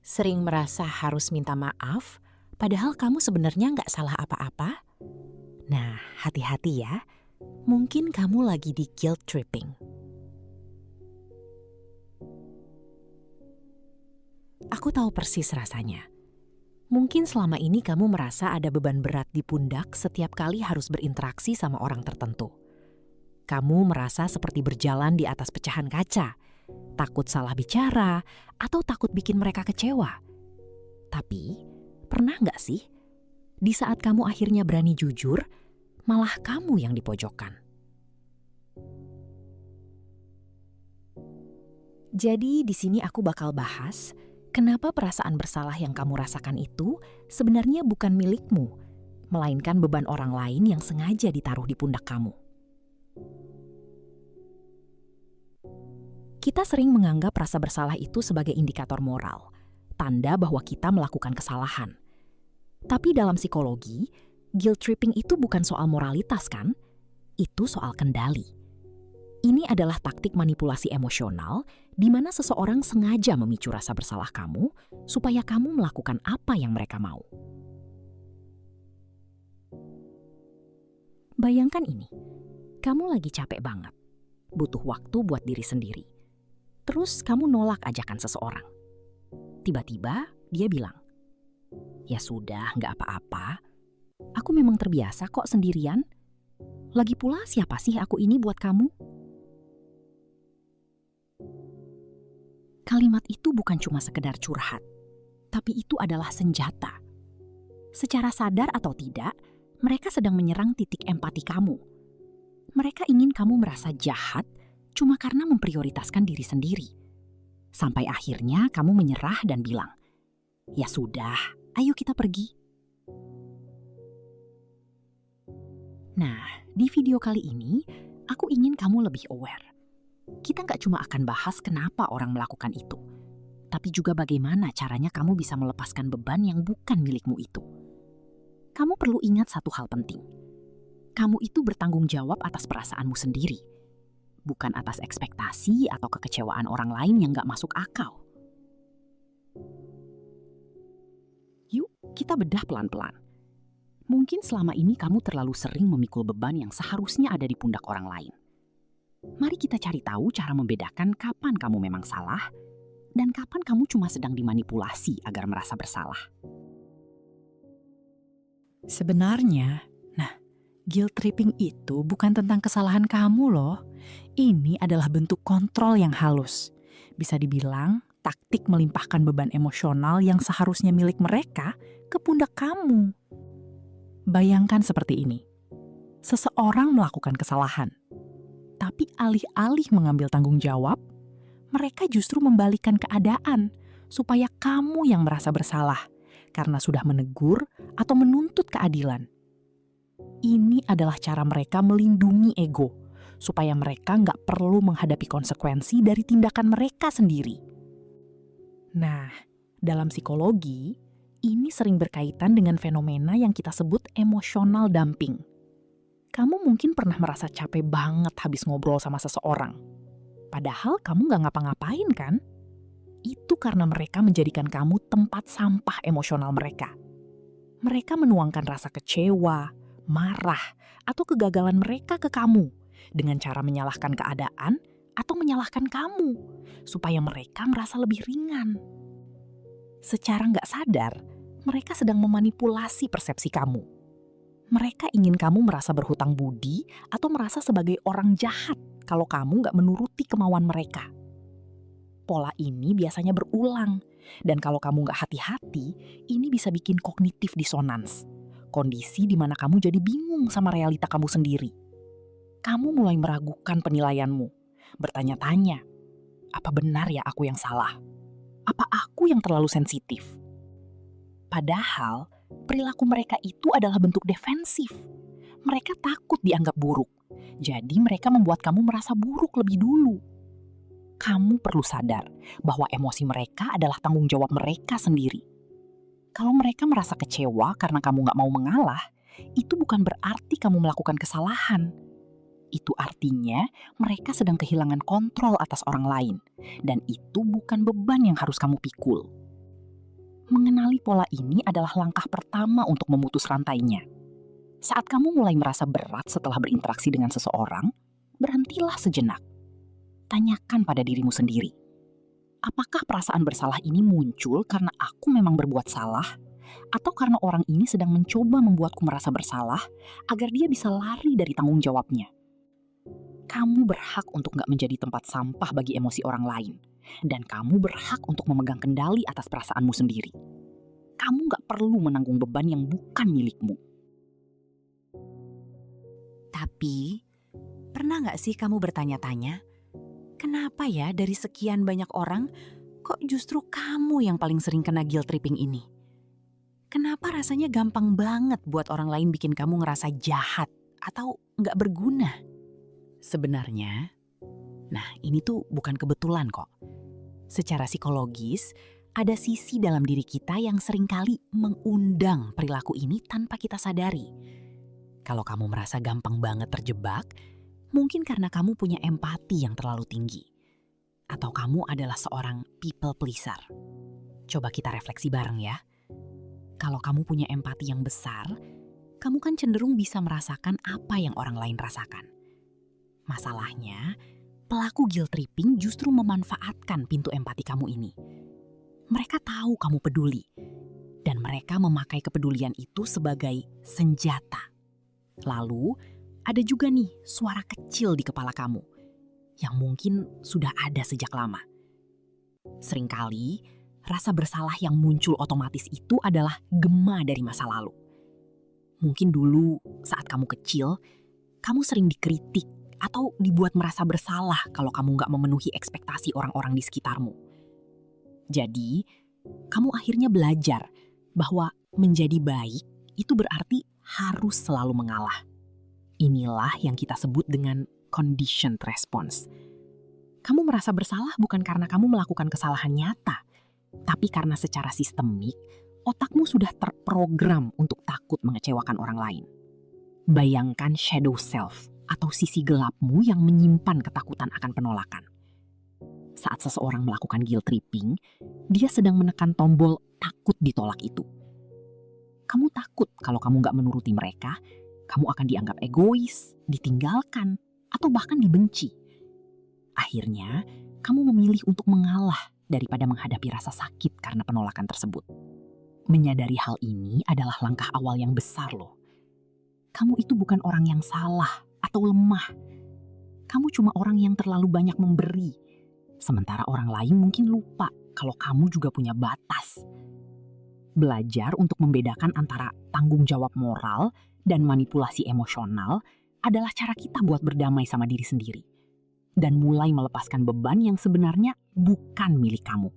Sering merasa harus minta maaf, padahal kamu sebenarnya nggak salah apa-apa? Nah, hati-hati ya. Mungkin kamu lagi di guilt tripping. Aku tahu persis rasanya. Mungkin selama ini kamu merasa ada beban berat di pundak setiap kali harus berinteraksi sama orang tertentu. Kamu merasa seperti berjalan di atas pecahan kaca, takut salah bicara, atau takut bikin mereka kecewa. Tapi, pernah nggak sih, di saat kamu akhirnya berani jujur, malah kamu yang dipojokkan? Jadi di sini aku bakal bahas kenapa perasaan bersalah yang kamu rasakan itu sebenarnya bukan milikmu, melainkan beban orang lain yang sengaja ditaruh di pundak kamu. Kita sering menganggap rasa bersalah itu sebagai indikator moral, tanda bahwa kita melakukan kesalahan. Tapi dalam psikologi, guilt tripping itu bukan soal moralitas kan? Itu soal kendali. Ini adalah taktik manipulasi emosional di mana seseorang sengaja memicu rasa bersalah kamu supaya kamu melakukan apa yang mereka mau. Bayangkan ini, kamu lagi capek banget, butuh waktu buat diri sendiri. Terus kamu nolak ajakan seseorang. Tiba-tiba dia bilang, "Ya sudah, nggak apa-apa. Aku memang terbiasa kok sendirian. Lagi pula siapa sih aku ini buat kamu?" Kalimat itu bukan cuma sekedar curhat, tapi itu adalah senjata. Secara sadar atau tidak, mereka sedang menyerang titik empati kamu. Mereka ingin kamu merasa jahat cuma karena memprioritaskan diri sendiri. Sampai akhirnya kamu menyerah dan bilang, "Ya sudah, ayo kita pergi." Nah, di video kali ini, aku ingin kamu lebih aware. Kita nggak cuma akan bahas kenapa orang melakukan itu, tapi juga bagaimana caranya kamu bisa melepaskan beban yang bukan milikmu itu. Kamu perlu ingat satu hal penting. Kamu itu bertanggung jawab atas perasaanmu sendiri, bukan atas ekspektasi atau kekecewaan orang lain yang nggak masuk akal. Yuk, kita bedah pelan-pelan. Mungkin selama ini kamu terlalu sering memikul beban yang seharusnya ada di pundak orang lain. Mari kita cari tahu cara membedakan kapan kamu memang salah dan kapan kamu cuma sedang dimanipulasi agar merasa bersalah. Sebenarnya, guilt tripping itu bukan tentang kesalahan kamu loh. Ini adalah bentuk kontrol yang halus. Bisa dibilang taktik melimpahkan beban emosional yang seharusnya milik mereka ke pundak kamu. Bayangkan seperti ini. Seseorang melakukan kesalahan, tapi alih-alih mengambil tanggung jawab, mereka justru membalikkan keadaan supaya kamu yang merasa bersalah karena sudah menegur atau menuntut keadilan. Ini adalah cara mereka melindungi ego, supaya mereka nggak perlu menghadapi konsekuensi dari tindakan mereka sendiri. Nah, dalam psikologi, ini sering berkaitan dengan fenomena yang kita sebut emotional dumping. Kamu mungkin pernah merasa capek banget habis ngobrol sama seseorang. Padahal kamu nggak ngapa-ngapain kan? Itu karena mereka menjadikan kamu tempat sampah emosional mereka. Mereka menuangkan rasa kecewa, marah, atau kegagalan mereka ke kamu dengan cara menyalahkan keadaan atau menyalahkan kamu supaya mereka merasa lebih ringan. Secara nggak sadar, mereka sedang memanipulasi persepsi kamu. Mereka ingin kamu merasa berhutang budi atau merasa sebagai orang jahat kalau kamu nggak menuruti kemauan mereka. Pola ini biasanya berulang, dan kalau kamu nggak hati-hati, ini bisa bikin kognitif disonans. Kondisi di mana kamu jadi bingung sama realita kamu sendiri. Kamu mulai meragukan penilaianmu, bertanya-tanya, apa benar ya aku yang salah? Apa aku yang terlalu sensitif? Padahal, perilaku mereka itu adalah bentuk defensif. Mereka takut dianggap buruk, jadi mereka membuat kamu merasa buruk lebih dulu. Kamu perlu sadar bahwa emosi mereka adalah tanggung jawab mereka sendiri. Kalau mereka merasa kecewa karena kamu nggak mau mengalah, itu bukan berarti kamu melakukan kesalahan. Itu artinya mereka sedang kehilangan kontrol atas orang lain, dan itu bukan beban yang harus kamu pikul. Mengenali pola ini adalah langkah pertama untuk memutus rantainya. Saat kamu mulai merasa berat setelah berinteraksi dengan seseorang, berhentilah sejenak. Tanyakan pada dirimu sendiri, apakah perasaan bersalah ini muncul karena aku memang berbuat salah? Atau karena orang ini sedang mencoba membuatku merasa bersalah agar dia bisa lari dari tanggung jawabnya? Kamu berhak untuk gak menjadi tempat sampah bagi emosi orang lain. Dan kamu berhak untuk memegang kendali atas perasaanmu sendiri. Kamu gak perlu menanggung beban yang bukan milikmu. Tapi, pernah gak sih kamu bertanya-tanya, kenapa ya dari sekian banyak orang, kok justru kamu yang paling sering kena guilt tripping ini? Kenapa rasanya gampang banget buat orang lain bikin kamu ngerasa jahat atau gak berguna? Sebenarnya, nah ini tuh bukan kebetulan kok. Secara psikologis, ada sisi dalam diri kita yang seringkali mengundang perilaku ini tanpa kita sadari. Kalau kamu merasa gampang banget terjebak, mungkin karena kamu punya empati yang terlalu tinggi. Atau kamu adalah seorang people pleaser. Coba kita refleksi bareng ya. Kalau kamu punya empati yang besar, kamu kan cenderung bisa merasakan apa yang orang lain rasakan. Masalahnya, pelaku guilt tripping justru memanfaatkan pintu empati kamu ini. Mereka tahu kamu peduli, dan mereka memakai kepedulian itu sebagai senjata. Lalu, ada juga nih suara kecil di kepala kamu, yang mungkin sudah ada sejak lama. Seringkali, rasa bersalah yang muncul otomatis itu adalah gema dari masa lalu. Mungkin dulu saat kamu kecil, kamu sering dikritik atau dibuat merasa bersalah kalau kamu gak memenuhi ekspektasi orang-orang di sekitarmu. Jadi, kamu akhirnya belajar bahwa menjadi baik itu berarti harus selalu mengalah. Inilah yang kita sebut dengan conditioned response. Kamu merasa bersalah bukan karena kamu melakukan kesalahan nyata, tapi karena secara sistemik, otakmu sudah terprogram untuk takut mengecewakan orang lain. Bayangkan shadow self atau sisi gelapmu yang menyimpan ketakutan akan penolakan. Saat seseorang melakukan guilt tripping, dia sedang menekan tombol takut ditolak itu. Kamu takut kalau kamu gak menuruti mereka, kamu akan dianggap egois, ditinggalkan, atau bahkan dibenci. Akhirnya, kamu memilih untuk mengalah daripada menghadapi rasa sakit karena penolakan tersebut. Menyadari hal ini adalah langkah awal yang besar loh. Kamu itu bukan orang yang salah atau lemah. Kamu cuma orang yang terlalu banyak memberi. Sementara orang lain mungkin lupa kalau kamu juga punya batas. Belajar untuk membedakan antara tanggung jawab moral dan manipulasi emosional adalah cara kita buat berdamai sama diri sendiri. Dan mulai melepaskan beban yang sebenarnya bukan milik kamu.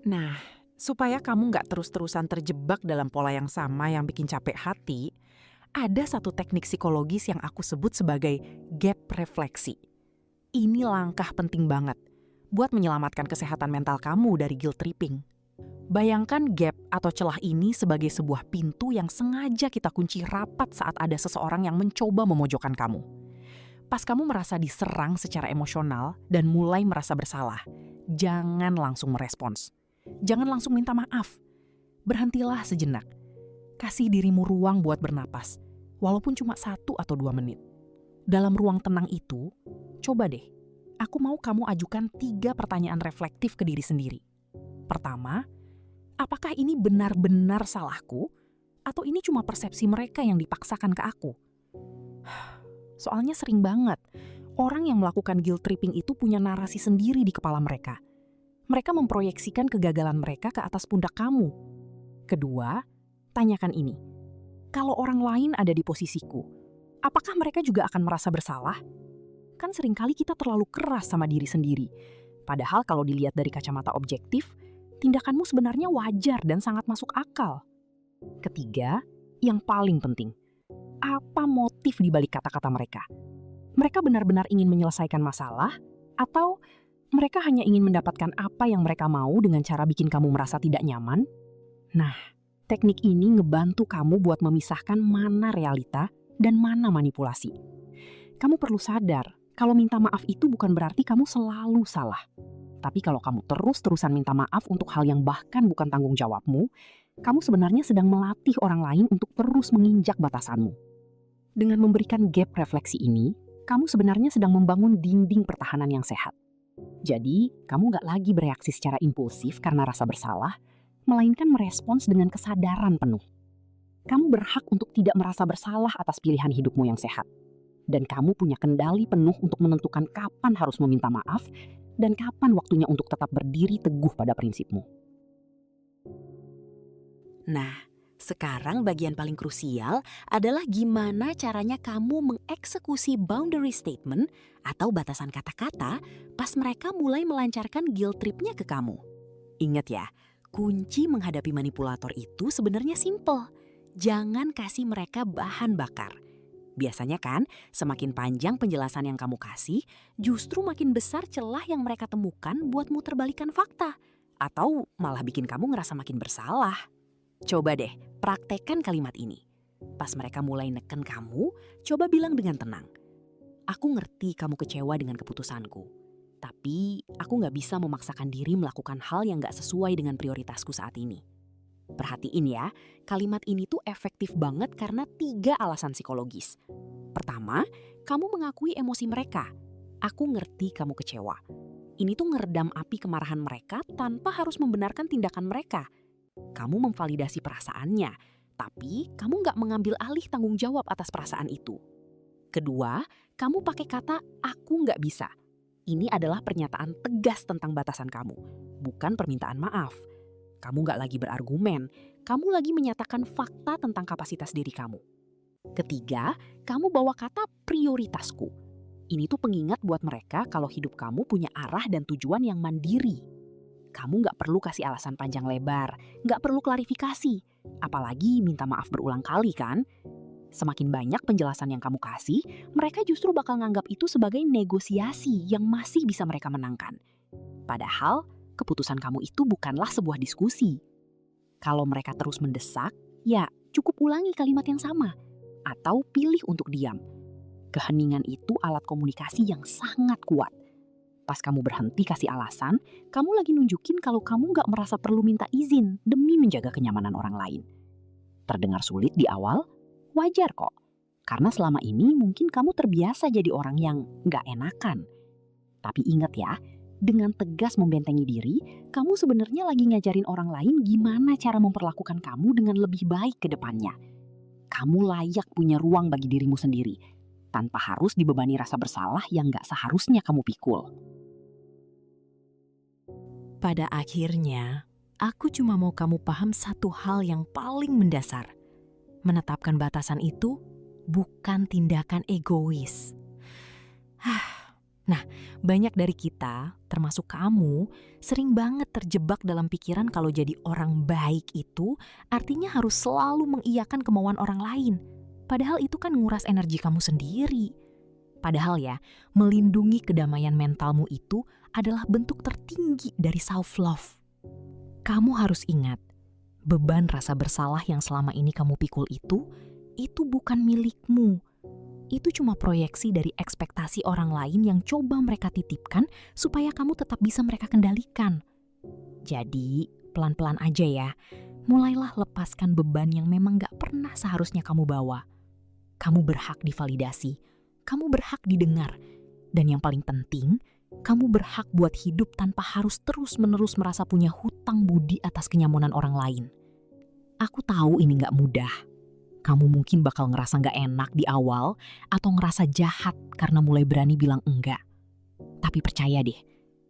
Nah, supaya kamu nggak terus-terusan terjebak dalam pola yang sama yang bikin capek hati, ada satu teknik psikologis yang aku sebut sebagai gap refleksi. Ini langkah penting banget buat menyelamatkan kesehatan mental kamu dari guilt tripping. Bayangkan gap atau celah ini sebagai sebuah pintu yang sengaja kita kunci rapat saat ada seseorang yang mencoba memojokkan kamu. Pas kamu merasa diserang secara emosional dan mulai merasa bersalah, jangan langsung merespons. Jangan langsung minta maaf. Berhentilah sejenak. Kasih dirimu ruang buat bernapas, walaupun cuma 1 atau 2 menit. Dalam ruang tenang itu, coba deh, aku mau kamu ajukan 3 pertanyaan reflektif ke diri sendiri. Pertama, apakah ini benar-benar salahku? Atau ini cuma persepsi mereka yang dipaksakan ke aku? Soalnya sering banget, orang yang melakukan guilt tripping itu punya narasi sendiri di kepala mereka. Mereka memproyeksikan kegagalan mereka ke atas pundak kamu. Kedua, tanyakan ini. Kalau orang lain ada di posisiku, apakah mereka juga akan merasa bersalah? Kan seringkali kita terlalu keras sama diri sendiri. Padahal kalau dilihat dari kacamata objektif, tindakanmu sebenarnya wajar dan sangat masuk akal. Ketiga, yang paling penting. Apa motif di balik kata-kata mereka? Mereka benar-benar ingin menyelesaikan masalah atau mereka hanya ingin mendapatkan apa yang mereka mau dengan cara bikin kamu merasa tidak nyaman? Nah, teknik ini ngebantu kamu buat memisahkan mana realita dan mana manipulasi. Kamu perlu sadar kalau minta maaf itu bukan berarti kamu selalu salah. Tapi kalau kamu terus-terusan minta maaf untuk hal yang bahkan bukan tanggung jawabmu, kamu sebenarnya sedang melatih orang lain untuk terus menginjak batasanmu. Dengan memberikan gap refleksi ini, kamu sebenarnya sedang membangun dinding pertahanan yang sehat. Jadi, kamu gak lagi bereaksi secara impulsif karena rasa bersalah, melainkan merespons dengan kesadaran penuh. Kamu berhak untuk tidak merasa bersalah atas pilihan hidupmu yang sehat. Dan kamu punya kendali penuh untuk menentukan kapan harus meminta maaf dan kapan waktunya untuk tetap berdiri teguh pada prinsipmu. Nah, sekarang bagian paling krusial adalah gimana caranya kamu mengeksekusi boundary statement atau batasan kata-kata pas mereka mulai melancarkan guilt trip-nya ke kamu. Ingat ya, kunci menghadapi manipulator itu sebenarnya simple. Jangan kasih mereka bahan bakar. Biasanya kan, semakin panjang penjelasan yang kamu kasih, justru makin besar celah yang mereka temukan buat muterbalikan fakta. Atau malah bikin kamu ngerasa makin bersalah. Coba deh, praktekkan kalimat ini. Pas mereka mulai neken kamu, coba bilang dengan tenang. Aku ngerti kamu kecewa dengan keputusanku. Tapi aku gak bisa memaksakan diri melakukan hal yang gak sesuai dengan prioritasku saat ini. Perhatiin ya, kalimat ini tuh efektif banget karena 3 alasan psikologis. Pertama, kamu mengakui emosi mereka. Aku ngerti kamu kecewa. Ini tuh ngeredam api kemarahan mereka tanpa harus membenarkan tindakan mereka. Kamu memvalidasi perasaannya, tapi kamu nggak mengambil alih tanggung jawab atas perasaan itu. Kedua, kamu pakai kata aku nggak bisa. Ini adalah pernyataan tegas tentang batasan kamu, bukan permintaan maaf. Kamu nggak lagi berargumen, kamu lagi menyatakan fakta tentang kapasitas diri kamu. Ketiga, kamu bawa kata prioritasku. Ini tuh pengingat buat mereka kalau hidup kamu punya arah dan tujuan yang mandiri. Kamu nggak perlu kasih alasan panjang lebar, nggak perlu klarifikasi, apalagi minta maaf berulang kali kan. Semakin banyak penjelasan yang kamu kasih, mereka justru bakal nganggap itu sebagai negosiasi yang masih bisa mereka menangkan. Padahal, keputusan kamu itu bukanlah sebuah diskusi. Kalau mereka terus mendesak, ya cukup ulangi kalimat yang sama. Atau pilih untuk diam. Keheningan itu alat komunikasi yang sangat kuat. Pas kamu berhenti kasih alasan, kamu lagi nunjukin kalau kamu gak merasa perlu minta izin demi menjaga kenyamanan orang lain. Terdengar sulit di awal, wajar kok. Karena selama ini mungkin kamu terbiasa jadi orang yang gak enakan. Tapi ingat ya, dengan tegas membentengi diri, kamu sebenarnya lagi ngajarin orang lain gimana cara memperlakukan kamu dengan lebih baik ke depannya. Kamu layak punya ruang bagi dirimu sendiri, tanpa harus dibebani rasa bersalah yang gak seharusnya kamu pikul. Pada akhirnya, aku cuma mau kamu paham satu hal yang paling mendasar. Menetapkan batasan itu bukan tindakan egois. Nah, banyak dari kita, termasuk kamu, sering banget terjebak dalam pikiran kalau jadi orang baik itu artinya harus selalu mengiyakan kemauan orang lain. Padahal itu kan nguras energi kamu sendiri. Padahal ya, melindungi kedamaian mentalmu itu adalah bentuk tertinggi dari self-love. Kamu harus ingat, beban rasa bersalah yang selama ini kamu pikul itu bukan milikmu. Itu cuma proyeksi dari ekspektasi orang lain yang coba mereka titipkan supaya kamu tetap bisa mereka kendalikan. Jadi, pelan-pelan aja ya, mulailah lepaskan beban yang memang gak pernah seharusnya kamu bawa. Kamu berhak divalidasi, kamu berhak didengar, dan yang paling penting, kamu berhak buat hidup tanpa harus terus-menerus merasa punya hutang budi atas kenyamanan orang lain. Aku tahu ini gak mudah. Kamu mungkin bakal ngerasa gak enak di awal atau ngerasa jahat karena mulai berani bilang enggak. Tapi percaya deh,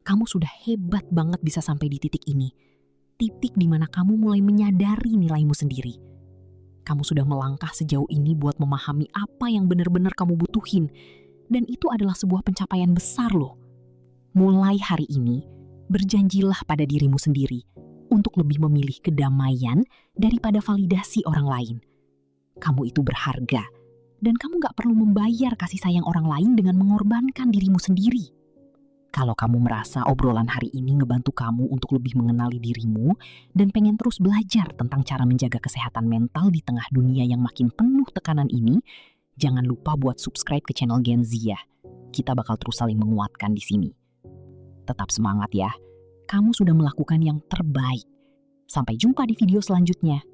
kamu sudah hebat banget bisa sampai di titik ini. Titik di mana kamu mulai menyadari nilaimu sendiri. Kamu sudah melangkah sejauh ini buat memahami apa yang benar-benar kamu butuhin. Dan itu adalah sebuah pencapaian besar loh. Mulai hari ini, berjanjilah pada dirimu sendiri untuk lebih memilih kedamaian daripada validasi orang lain. Kamu itu berharga, dan kamu gak perlu membayar kasih sayang orang lain dengan mengorbankan dirimu sendiri. Kalau kamu merasa obrolan hari ini ngebantu kamu untuk lebih mengenali dirimu dan pengen terus belajar tentang cara menjaga kesehatan mental di tengah dunia yang makin penuh tekanan ini, jangan lupa buat subscribe ke channel Gen Z ya. Kita bakal terus saling menguatkan di sini. Tetap semangat ya. Kamu sudah melakukan yang terbaik. Sampai jumpa di video selanjutnya.